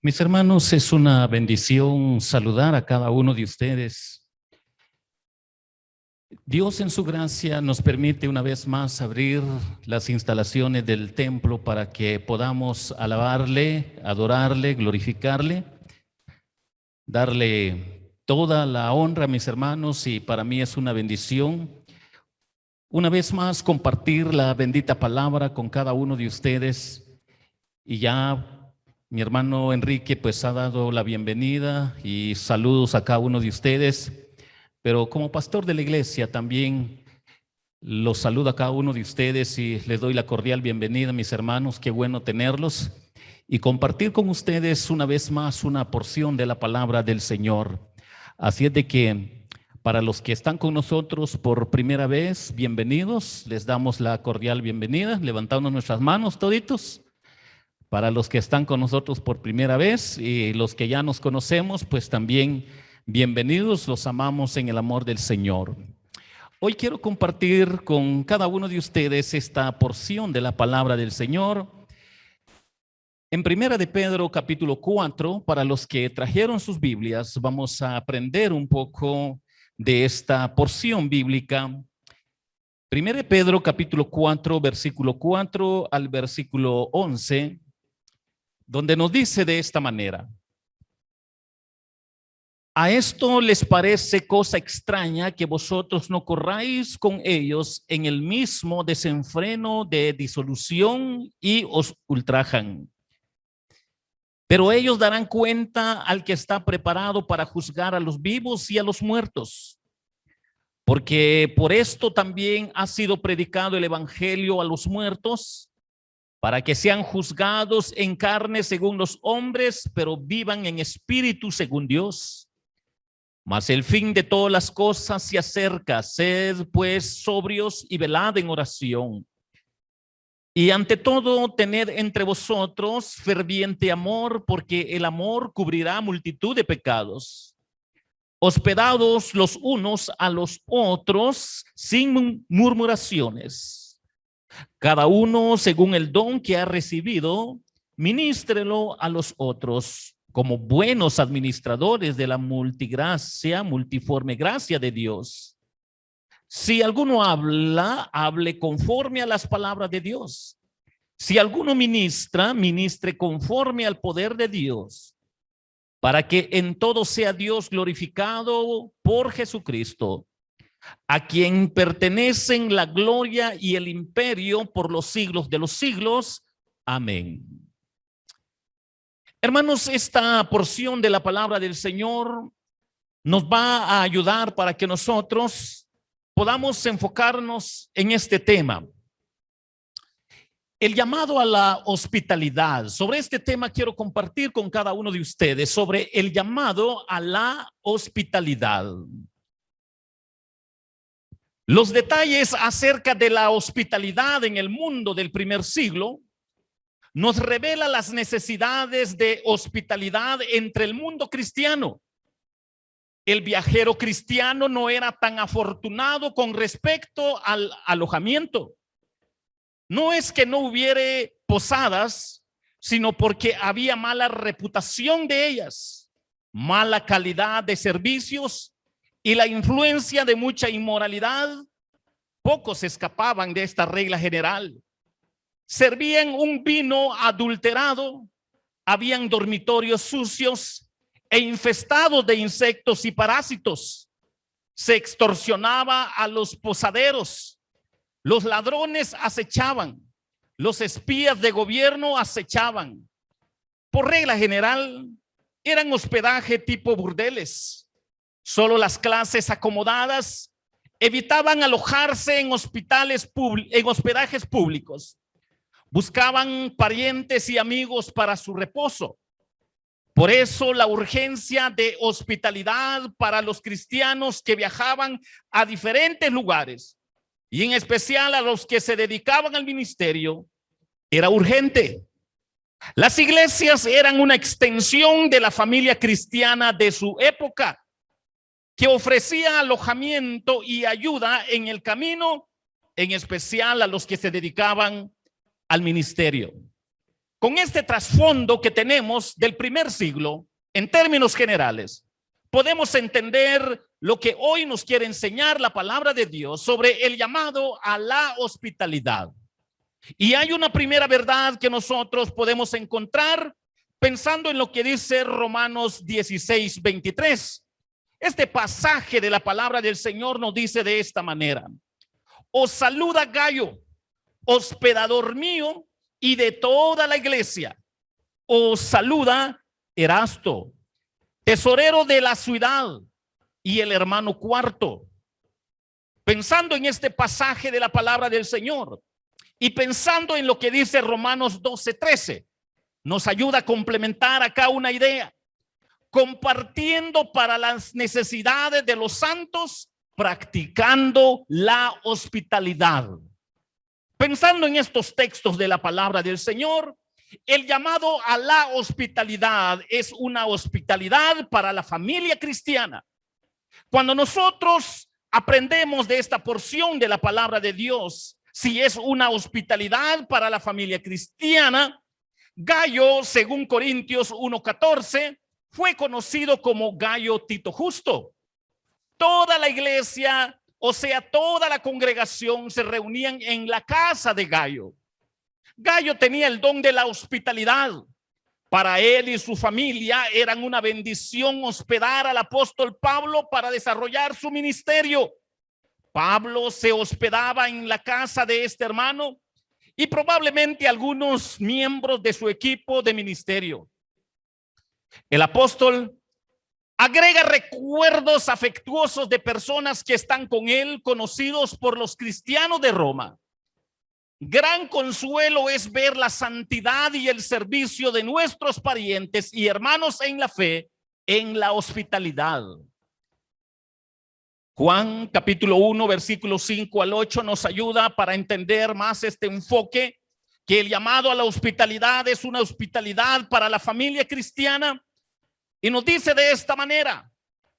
Mis hermanos, es una bendición saludar a cada uno de ustedes. Dios en su gracia nos permite una vez más abrir las instalaciones del templo para que podamos alabarle, adorarle, glorificarle, darle toda la honra, mis hermanos, y para mí es una bendición una vez más compartir la bendita palabra con cada uno de ustedes. Y ya mi hermano Enrique pues ha dado la bienvenida y saludos a cada uno de ustedes, pero como pastor de la iglesia también los saludo a cada uno de ustedes y les doy la cordial bienvenida, mis hermanos. Qué bueno tenerlos y compartir con ustedes una vez más una porción de la palabra del Señor. Así es de que para los que están con nosotros por primera vez, bienvenidos, les damos la cordial bienvenida, levantando nuestras manos toditos. Para los que están con nosotros por primera vez y los que ya nos conocemos, pues también bienvenidos, los amamos en el amor del Señor. Hoy quiero compartir con cada uno de ustedes esta porción de la palabra del Señor. En Primera de Pedro, capítulo 4, para los que trajeron sus Biblias, vamos a aprender un poco de esta porción bíblica. Primera de Pedro, capítulo 4, versículo 4 al versículo 11. Donde nos dice de esta manera: a esto les parece cosa extraña que vosotros no corráis con ellos en el mismo desenfreno de disolución y os ultrajan. Pero ellos darán cuenta al que está preparado para juzgar a los vivos y a los muertos. Porque por esto también ha sido predicado el evangelio a los muertos, para que sean juzgados en carne según los hombres, pero vivan en espíritu según Dios. Mas el fin de todas las cosas se acerca. Sed pues sobrios y velad en oración. Y ante todo, tened entre vosotros ferviente amor, porque el amor cubrirá multitud de pecados. Hospedados los unos a los otros sin murmuraciones. Cada uno según el don que ha recibido, ministrelo a los otros como buenos administradores de la multiforme gracia de Dios. Si alguno habla, hable conforme a las palabras de Dios. Si alguno ministra, ministre conforme al poder de Dios, para que en todo sea Dios glorificado por Jesucristo, a quien pertenecen la gloria y el imperio por los siglos de los siglos. Amén. Hermanos, esta porción de la palabra del Señor nos va a ayudar para que nosotros podamos enfocarnos en este tema. El llamado a la hospitalidad. Sobre este tema quiero compartir con cada uno de ustedes, sobre el llamado a la hospitalidad. Los detalles acerca de la hospitalidad en el mundo del primer siglo nos revela las necesidades de hospitalidad entre el mundo cristiano. El viajero cristiano no era tan afortunado con respecto al alojamiento. No es que no hubiera posadas, sino porque había mala reputación de ellas, mala calidad de servicios y la influencia de mucha inmoralidad. Pocos escapaban de esta regla general. Servían un vino adulterado, habían dormitorios sucios e infestados de insectos y parásitos. Se extorsionaba a los posaderos. Los ladrones acechaban, los espías de gobierno acechaban. Por regla general, eran hospedaje tipo burdeles. Solo las clases acomodadas evitaban alojarse en hospedajes públicos. Buscaban parientes y amigos para su reposo. Por eso la urgencia de hospitalidad para los cristianos que viajaban a diferentes lugares, y en especial a los que se dedicaban al ministerio, era urgente. Las iglesias eran una extensión de la familia cristiana de su época, que ofrecía alojamiento y ayuda en el camino, en especial a los que se dedicaban al ministerio. con este trasfondo que tenemos del primer siglo, en términos generales, podemos entender lo que hoy nos quiere enseñar la palabra de Dios sobre el llamado a la hospitalidad. Y hay una primera verdad que nosotros podemos encontrar pensando en lo que dice Romanos 16:23. Este pasaje de la palabra del Señor nos dice de esta manera: os saluda Gayo, hospedador mío y de toda la iglesia. Os saluda Erasto, tesorero de la ciudad, y el hermano Cuarto. Pensando en este pasaje de la palabra del Señor y pensando en lo que dice Romanos 12:13, nos ayuda a complementar acá una idea: compartiendo para las necesidades de los santos, practicando la hospitalidad. Pensando en estos textos de la palabra del Señor, el llamado a la hospitalidad es una hospitalidad para la familia cristiana. Cuando nosotros aprendemos de esta porción de la palabra de Dios, si es una hospitalidad para la familia cristiana, Gayo, según Corintios 1:14, fue conocido como Gayo Tito Justo. Toda la iglesia, o sea, toda la congregación se reunían en la casa de Gayo. Gayo tenía el don de la hospitalidad. Para él y su familia eran una bendición hospedar al apóstol Pablo para desarrollar su ministerio. Pablo se hospedaba en la casa de este hermano y probablemente algunos miembros de su equipo de ministerio. El apóstol agrega recuerdos afectuosos de personas que están con él, conocidos por los cristianos de Roma. Gran consuelo es ver la santidad y el servicio de nuestros parientes y hermanos en la fe, en la hospitalidad. Juan capítulo 1, versículos 5 al 8 nos ayuda para entender más este enfoque, que el llamado a la hospitalidad es una hospitalidad para la familia cristiana. Y nos dice de esta manera: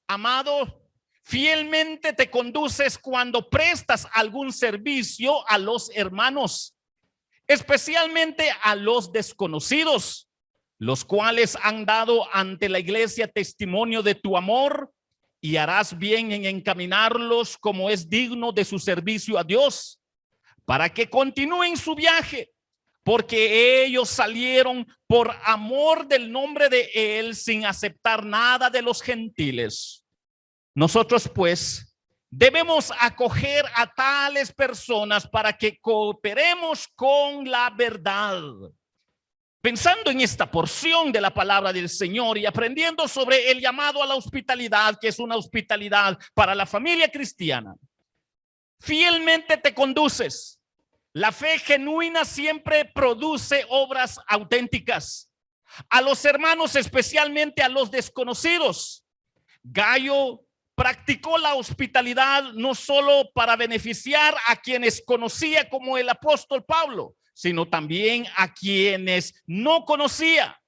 amado, fielmente te conduces cuando prestas algún servicio a los hermanos, especialmente a los desconocidos, los cuales han dado ante la iglesia testimonio de tu amor, y harás bien en encaminarlos como es digno de su servicio a Dios, para que continúen su viaje, porque ellos salieron por amor del nombre de él sin aceptar nada de los gentiles. Nosotros pues debemos acoger a tales personas para que cooperemos con la verdad. Pensando en esta porción de la palabra del Señor y aprendiendo sobre el llamado a la hospitalidad, que es una hospitalidad para la familia cristiana, fielmente te conduces. La fe genuina siempre produce obras auténticas. A los hermanos, especialmente a los desconocidos, Gayo practicó la hospitalidad no solo para beneficiar a quienes conocía como el apóstol Pablo, sino también a quienes no conocía.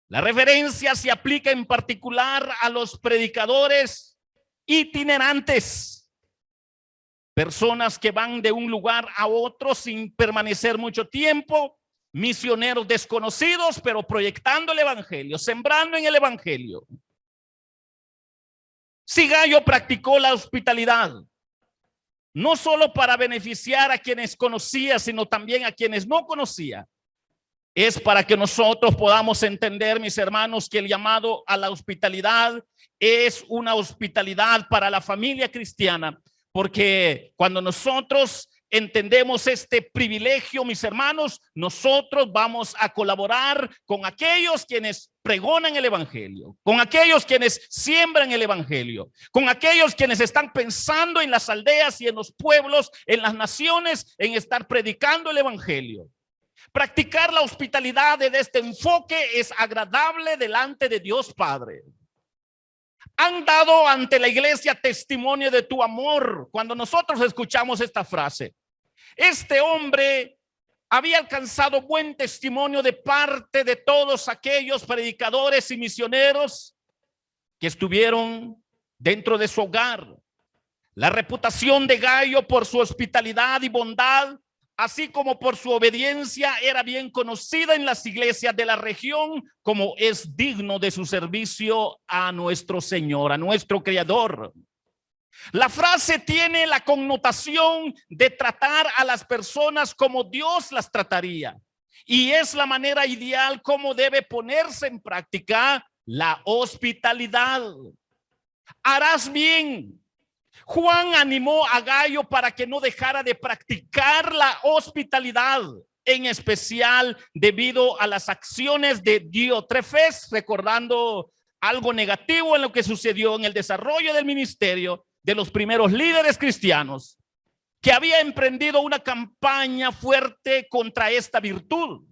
La referencia se aplica en particular a los predicadores itinerantes, personas que van de un lugar a otro sin permanecer mucho tiempo, misioneros desconocidos, pero proyectando el evangelio, sembrando en el evangelio. Si Gayo practicó la hospitalidad, no solo para beneficiar a quienes conocía, sino también a quienes no conocía, es para que nosotros podamos entender, mis hermanos, que el llamado a la hospitalidad es una hospitalidad para la familia cristiana. Porque cuando nosotros entendemos este privilegio, mis hermanos, nosotros vamos a colaborar con aquellos quienes pregonan el evangelio, con aquellos quienes siembran el evangelio, con aquellos quienes están pensando en las aldeas y en los pueblos, en las naciones, en estar predicando el evangelio. Practicar la hospitalidad de este enfoque es agradable delante de Dios Padre. Han dado ante la iglesia testimonio de tu amor. Cuando nosotros escuchamos esta frase, este hombre había alcanzado buen testimonio de parte de todos aquellos predicadores y misioneros que estuvieron dentro de su hogar. La reputación de Gayo por su hospitalidad y bondad así como por su obediencia era bien conocida en las iglesias de la región como es digno de su servicio a nuestro Señor, a nuestro Creador. La frase tiene la connotación de tratar a las personas como Dios las trataría, y es la manera ideal como debe ponerse en práctica la hospitalidad. Harás bien. Juan animó a Gayo para que no dejara de practicar la hospitalidad, en especial debido a las acciones de Diótrefes, recordando algo negativo en lo que sucedió en el desarrollo del ministerio de los primeros líderes cristianos, que había emprendido una campaña fuerte contra esta virtud.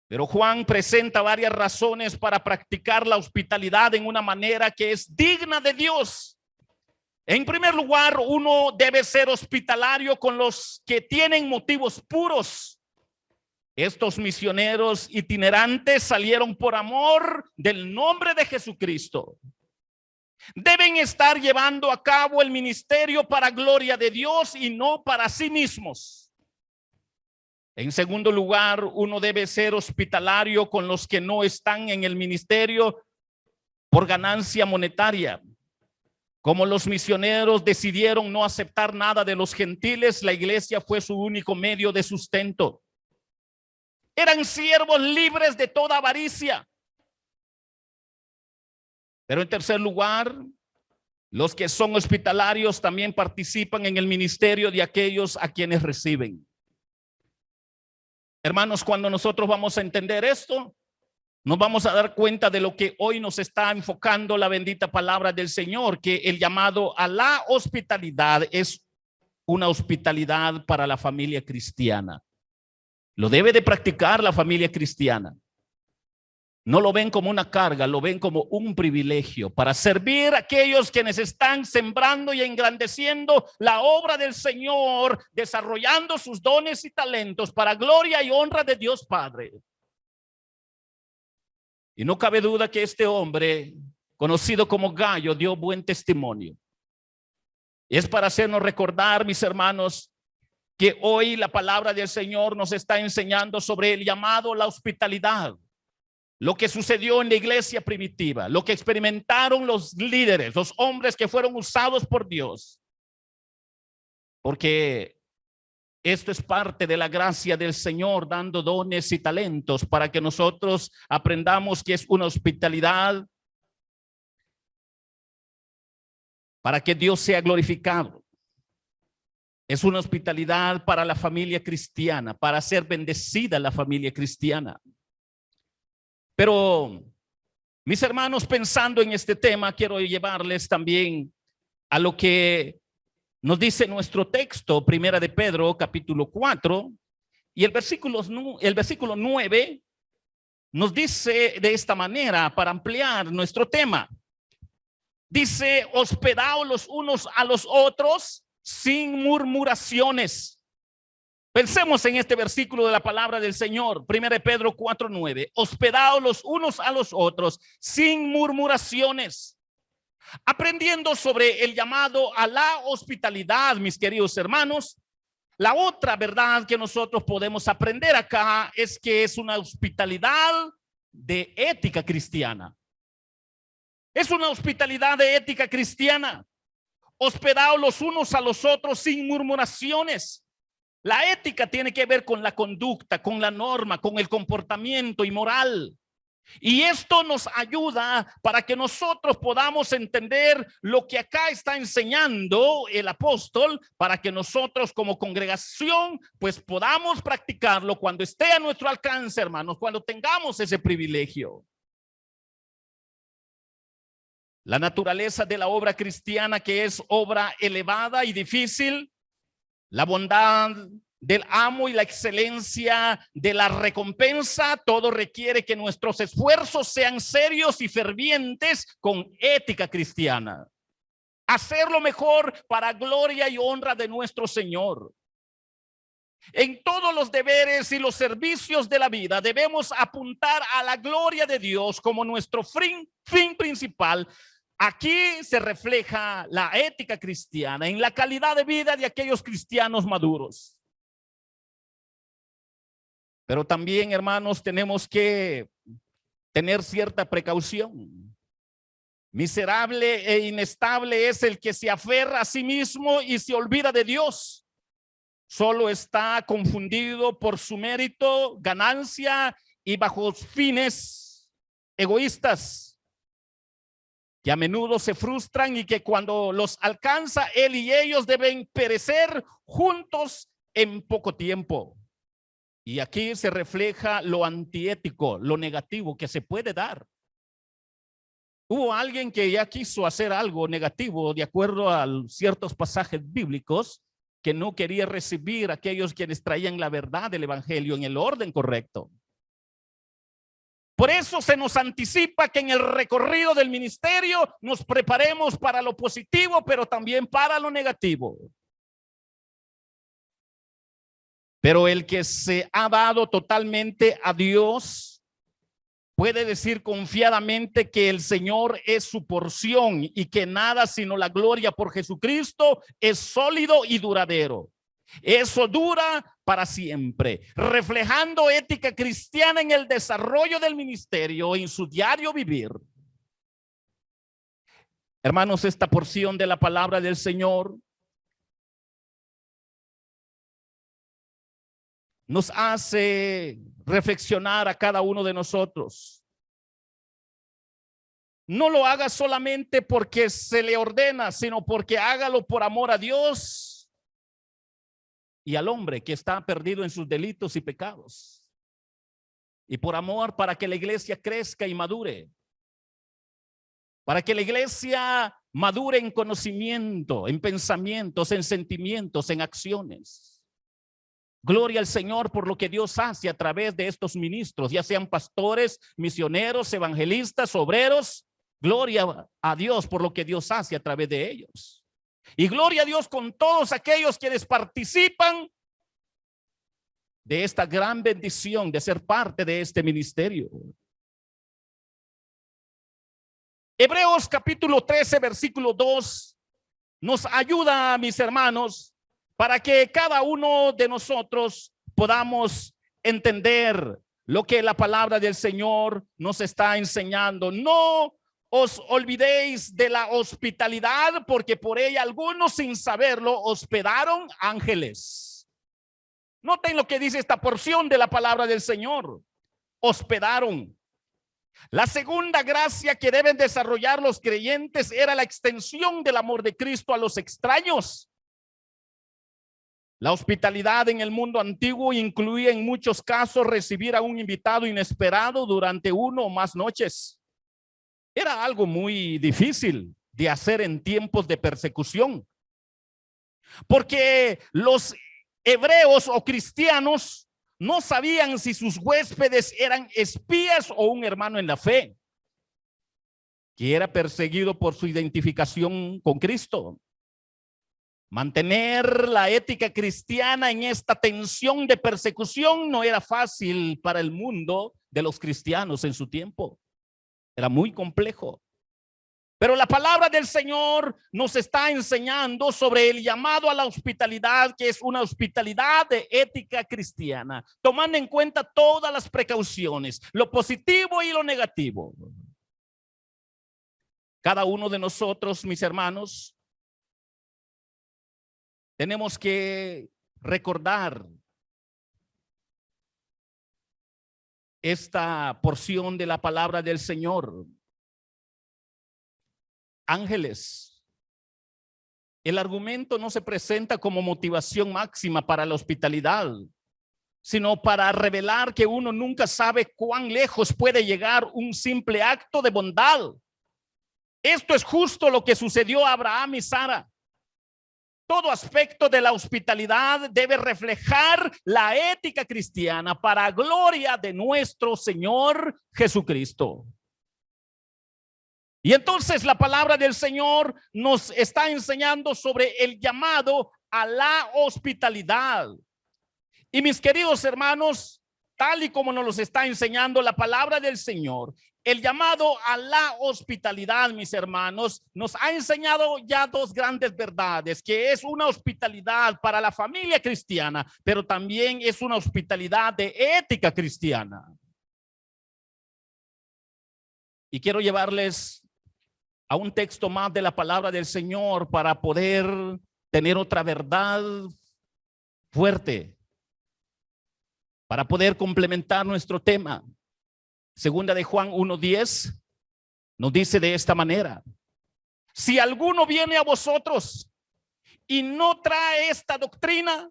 Pero Juan presenta varias razones para practicar la hospitalidad en una manera que es digna de Dios. En primer lugar, uno debe ser hospitalario con los que tienen motivos puros. Estos misioneros itinerantes salieron por amor del nombre de Jesucristo. Deben estar llevando a cabo el ministerio para gloria de Dios y no para sí mismos. En segundo lugar, uno debe ser hospitalario con los que no están en el ministerio por ganancia monetaria. Como los misioneros decidieron no aceptar nada de los gentiles, la iglesia fue su único medio de sustento. Eran siervos libres de toda avaricia. Pero en tercer lugar, los que son hospitalarios también participan en el ministerio de aquellos a quienes reciben. Hermanos, cuando nosotros vamos a entender esto, nos vamos a dar cuenta de lo que hoy nos está enfocando la bendita palabra del Señor, que el llamado a la hospitalidad es una hospitalidad para la familia cristiana. Lo debe de practicar la familia cristiana. No lo ven como una carga, lo ven como un privilegio para servir a aquellos quienes están sembrando y engrandeciendo la obra del Señor, desarrollando sus dones y talentos para gloria y honra de Dios Padre. Y no cabe duda que este hombre, conocido como Gayo, dio buen testimonio. Es para hacernos recordar, mis hermanos, que hoy la palabra del Señor nos está enseñando sobre el llamado a la hospitalidad. Lo que sucedió en la iglesia primitiva, lo que experimentaron los líderes, los hombres que fueron usados por Dios. Porque esto es parte de la gracia del Señor, dando dones y talentos para que nosotros aprendamos que es una hospitalidad para que Dios sea glorificado. Es una hospitalidad para la familia cristiana, para ser bendecida la familia cristiana. Pero, mis hermanos, pensando en este tema, quiero llevarles también a lo que nos dice nuestro texto, Primera de Pedro, capítulo 4, y el versículo 9 nos dice de esta manera para ampliar nuestro tema. Dice: hospedaos los unos a los otros sin murmuraciones. Pensemos en este versículo de la palabra del Señor, 1 Pedro 4:9. Hospedaos los unos a los otros sin murmuraciones, aprendiendo sobre el llamado a la hospitalidad, mis queridos hermanos. La otra verdad que nosotros podemos aprender acá es que es una hospitalidad de ética cristiana. Es una hospitalidad de ética cristiana. Hospedaos los unos a los otros sin murmuraciones. La ética tiene que ver con la conducta, con la norma, con el comportamiento y moral. Y esto nos ayuda para que nosotros podamos entender lo que acá está enseñando el apóstol, para que nosotros como congregación pues podamos practicarlo cuando esté a nuestro alcance, hermanos, cuando tengamos ese privilegio. La naturaleza de la obra cristiana, que es obra elevada y difícil, la bondad del amo y la excelencia de la recompensa, todo requiere que nuestros esfuerzos sean serios y fervientes con ética cristiana. Hacerlo mejor para gloria y honra de nuestro Señor. En todos los deberes y los servicios de la vida debemos apuntar a la gloria de Dios como nuestro fin principal. Aquí se refleja la ética cristiana en la calidad de vida de aquellos cristianos maduros. Pero también, hermanos, tenemos que tener cierta precaución. Miserable e inestable es el que se aferra a sí mismo y se olvida de Dios. Solo está confundido por su mérito, ganancia y bajo fines egoístas, que a menudo se frustran y que cuando los alcanza él y ellos deben perecer juntos en poco tiempo. Y aquí se refleja lo antiético, lo negativo que se puede dar. Hubo alguien que ya quiso hacer algo negativo de acuerdo a ciertos pasajes bíblicos, que no quería recibir a aquellos quienes traían la verdad del evangelio en el orden correcto. Por eso se nos anticipa que en el recorrido del ministerio nos preparemos para lo positivo, pero también para lo negativo. Pero el que se ha dado totalmente a Dios puede decir confiadamente que el Señor es su porción y que nada sino la gloria por Jesucristo es sólido y duradero. Eso dura para siempre, reflejando ética cristiana en el desarrollo del ministerio, en su diario vivir. Hermanos, esta porción de la palabra del Señor nos hace reflexionar a cada uno de nosotros. No lo haga solamente porque se le ordena, sino porque hágalo por amor a Dios y al hombre que está perdido en sus delitos y pecados. Y por amor para que la iglesia crezca y madure. Para que la iglesia madure en conocimiento, en pensamientos, en sentimientos, en acciones. Gloria al Señor por lo que Dios hace a través de estos ministros, ya sean pastores, misioneros, evangelistas, obreros. Gloria a Dios por lo que Dios hace a través de ellos. Y gloria a Dios con todos aquellos quienes participan de esta gran bendición de ser parte de este ministerio. Hebreos capítulo 13, versículo 2 nos ayuda, mis hermanos, para que cada uno de nosotros podamos entender lo que la palabra del Señor nos está enseñando. No os olvidéis de la hospitalidad, porque por ella algunos sin saberlo hospedaron ángeles. Noten lo que dice esta porción de la palabra del Señor. Hospedaron. La segunda gracia que deben desarrollar los creyentes era la extensión del amor de Cristo a los extraños. La hospitalidad en el mundo antiguo incluía en muchos casos recibir a un invitado inesperado durante 1 o más noches. Era algo muy difícil de hacer en tiempos de persecución, porque los hebreos o cristianos no sabían si sus huéspedes eran espías o un hermano en la fe, que era perseguido por su identificación con Cristo. Mantener la ética cristiana en esta tensión de persecución no era fácil para el mundo de los cristianos en su tiempo. Era muy complejo. Pero la palabra del Señor nos está enseñando sobre el llamado a la hospitalidad, que es una hospitalidad de ética cristiana, tomando en cuenta todas las precauciones, lo positivo y lo negativo. Cada uno de nosotros, mis hermanos, tenemos que recordar esta porción de la palabra del Señor. Ángeles. El argumento no se presenta como motivación máxima para la hospitalidad, sino para revelar que uno nunca sabe cuán lejos puede llegar un simple acto de bondad. Esto es justo lo que sucedió a Abraham y Sara. Todo aspecto de la hospitalidad debe reflejar la ética cristiana para gloria de nuestro Señor Jesucristo. Y entonces la palabra del Señor nos está enseñando sobre el llamado a la hospitalidad. Y mis queridos hermanos, tal y como nos los está enseñando la palabra del Señor. El llamado a la hospitalidad, mis hermanos, nos ha enseñado ya dos grandes verdades, que es una hospitalidad para la familia cristiana, pero también es una hospitalidad de ética cristiana. Y quiero llevarles a un texto más de la palabra del Señor para poder tener otra verdad fuerte, para poder complementar nuestro tema. Segunda de Juan 1:10 nos dice de esta manera: si alguno viene a vosotros y no trae esta doctrina,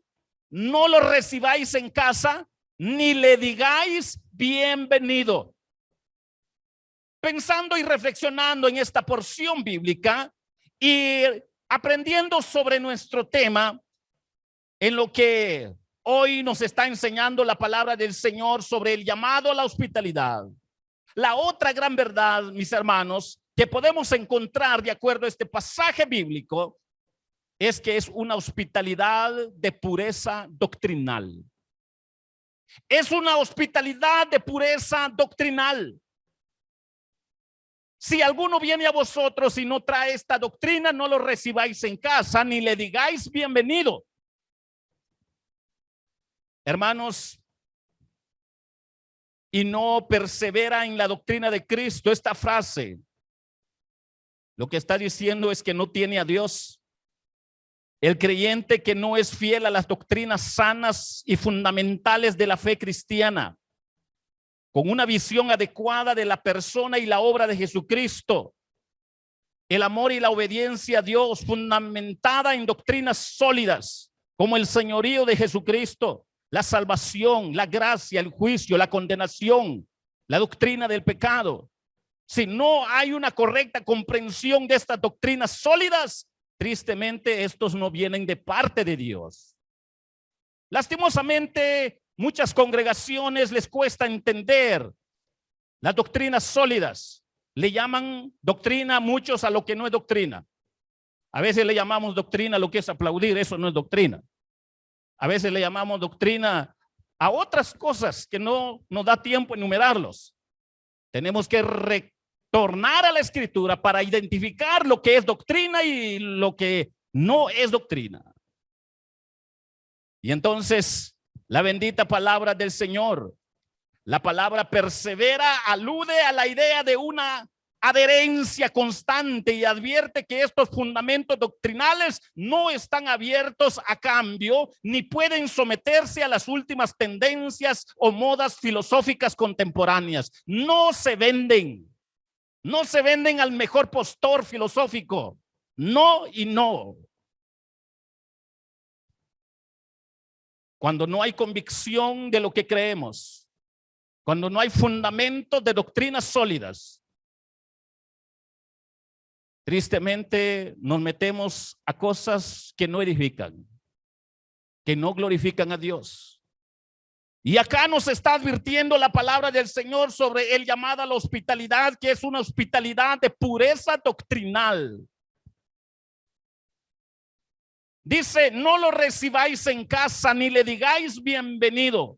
no lo recibáis en casa, ni le digáis bienvenido. Pensando y reflexionando en esta porción bíblica y aprendiendo sobre nuestro tema, en lo que hoy nos está enseñando la palabra del Señor sobre el llamado a la hospitalidad. La otra gran verdad, mis hermanos, que podemos encontrar de acuerdo a este pasaje bíblico, es que es una hospitalidad de pureza doctrinal. Es una hospitalidad de pureza doctrinal. Si alguno viene a vosotros y no trae esta doctrina, no lo recibáis en casa, ni le digáis bienvenido. Hermanos, y no persevera en la doctrina de Cristo. Esta frase lo que está diciendo es que no tiene a Dios. El creyente que no es fiel a las doctrinas sanas y fundamentales de la fe cristiana, con una visión adecuada de la persona y la obra de Jesucristo, el amor y la obediencia a Dios fundamentada en doctrinas sólidas como el señorío de Jesucristo, la salvación, la gracia, el juicio, la condenación, la doctrina del pecado. Si no hay una correcta comprensión de estas doctrinas sólidas, tristemente estos no vienen de parte de Dios. Lastimosamente, muchas congregaciones les cuesta entender las doctrinas sólidas. Le llaman doctrina muchos a lo que no es doctrina. A veces le llamamos doctrina a lo que es aplaudir, eso no es doctrina. A veces le llamamos doctrina a otras cosas que no nos da tiempo enumerarlos. Tenemos que retornar a la escritura para identificar lo que es doctrina y lo que no es doctrina. Y entonces la bendita palabra del Señor, la palabra persevera, alude a la idea de una adherencia constante y advierte que estos fundamentos doctrinales no están abiertos a cambio ni pueden someterse a las últimas tendencias o modas filosóficas contemporáneas. No se venden al mejor postor filosófico. No y no. Cuando no hay convicción de lo que creemos, cuando no hay fundamentos de doctrinas sólidas, tristemente nos metemos a cosas que no edifican, que no glorifican a Dios. Y acá nos está advirtiendo la palabra del Señor sobre el llamado a la hospitalidad, que es una hospitalidad de pureza doctrinal. Dice: no lo recibáis en casa, ni le digáis bienvenido.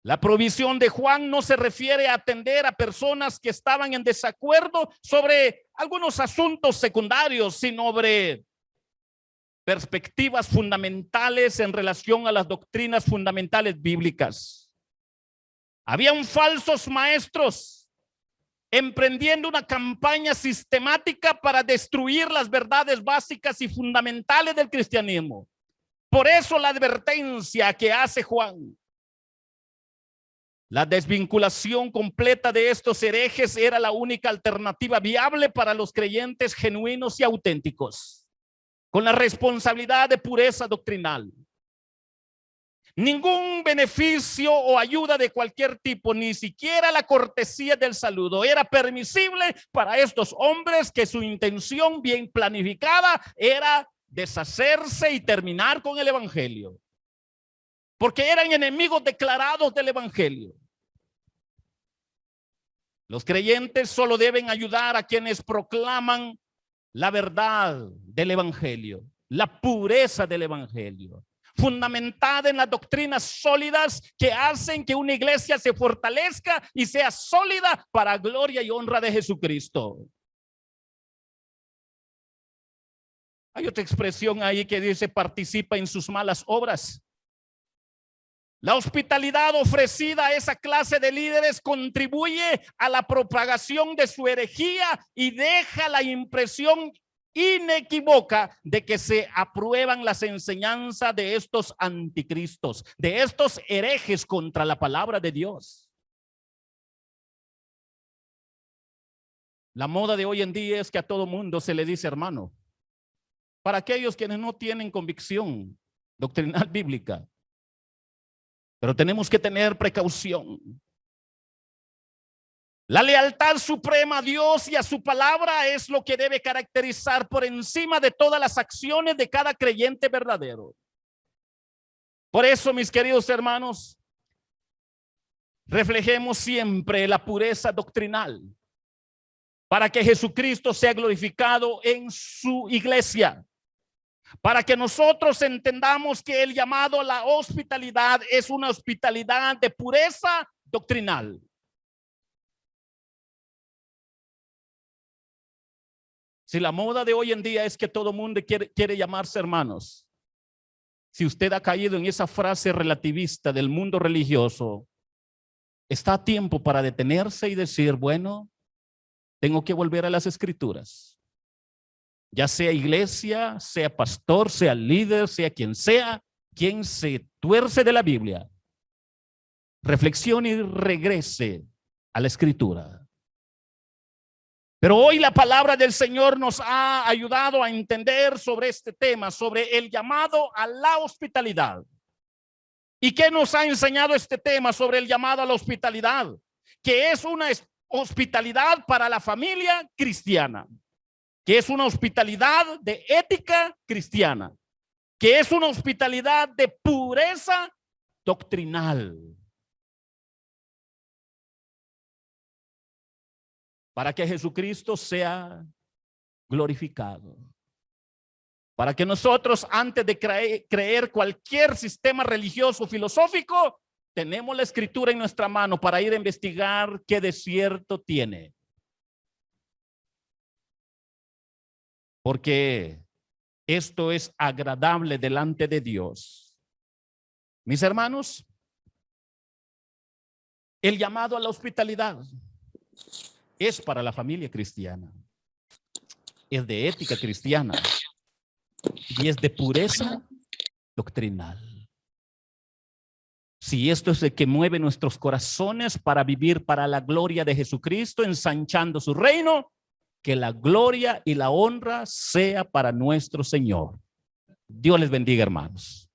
La provisión de Juan no se refiere a atender a personas que estaban en desacuerdo sobre algunos asuntos secundarios, sino sobre perspectivas fundamentales en relación a las doctrinas fundamentales bíblicas. Habían falsos maestros emprendiendo una campaña sistemática para destruir las verdades básicas y fundamentales del cristianismo. Por eso la advertencia que hace Juan. La desvinculación completa de estos herejes era la única alternativa viable para los creyentes genuinos y auténticos, con la responsabilidad de pureza doctrinal. Ningún beneficio o ayuda de cualquier tipo, ni siquiera la cortesía del saludo, era permisible para estos hombres que su intención bien planificada era deshacerse y terminar con el evangelio, porque eran enemigos declarados del evangelio. Los creyentes solo deben ayudar a quienes proclaman la verdad del evangelio, la pureza del evangelio. fundamentada en las doctrinas sólidas que hacen que una iglesia se fortalezca y sea sólida para gloria y honra de Jesucristo. Hay otra expresión ahí que dice: participa en sus malas obras. La hospitalidad ofrecida a esa clase de líderes contribuye a la propagación de su herejía y deja la impresión inequívoca de que se aprueban las enseñanzas de estos anticristos, de estos herejes contra la palabra de Dios. La moda de hoy en día es que a todo mundo se le dice hermano. Para aquellos quienes no tienen convicción doctrinal bíblica. Pero tenemos que tener precaución. La lealtad suprema a Dios y a su palabra es lo que debe caracterizar por encima de todas las acciones de cada creyente verdadero. Por eso, mis queridos hermanos, reflejemos siempre la pureza doctrinal para que Jesucristo sea glorificado en su iglesia. Para que nosotros entendamos que el llamado a la hospitalidad es una hospitalidad de pureza doctrinal. Si la moda de hoy en día es que todo mundo quiere llamarse hermanos, si usted ha caído en esa frase relativista del mundo religioso, está a tiempo para detenerse y decir, bueno, tengo que volver a las escrituras. Ya sea iglesia, sea pastor, sea líder, sea quien se tuerce de la Biblia, reflexione y regrese a la escritura. Pero hoy la palabra del Señor nos ha ayudado a entender sobre este tema, sobre el llamado a la hospitalidad. ¿Y qué nos ha enseñado este tema sobre el llamado a la hospitalidad? Que es una hospitalidad para la familia cristiana. Que es una hospitalidad de ética cristiana, que es una hospitalidad de pureza doctrinal. Para que Jesucristo sea glorificado. Para que nosotros, antes de creer cualquier sistema religioso o filosófico, tenemos la escritura en nuestra mano para ir a investigar qué desierto tiene. Porque esto es agradable delante de Dios. Mis hermanos, el llamado a la hospitalidad es para la familia cristiana. Es de ética cristiana y es de pureza doctrinal. Si esto es el que mueve nuestros corazones para vivir para la gloria de Jesucristo, ensanchando su reino, que la gloria y la honra sea para nuestro Señor. Dios les bendiga, hermanos.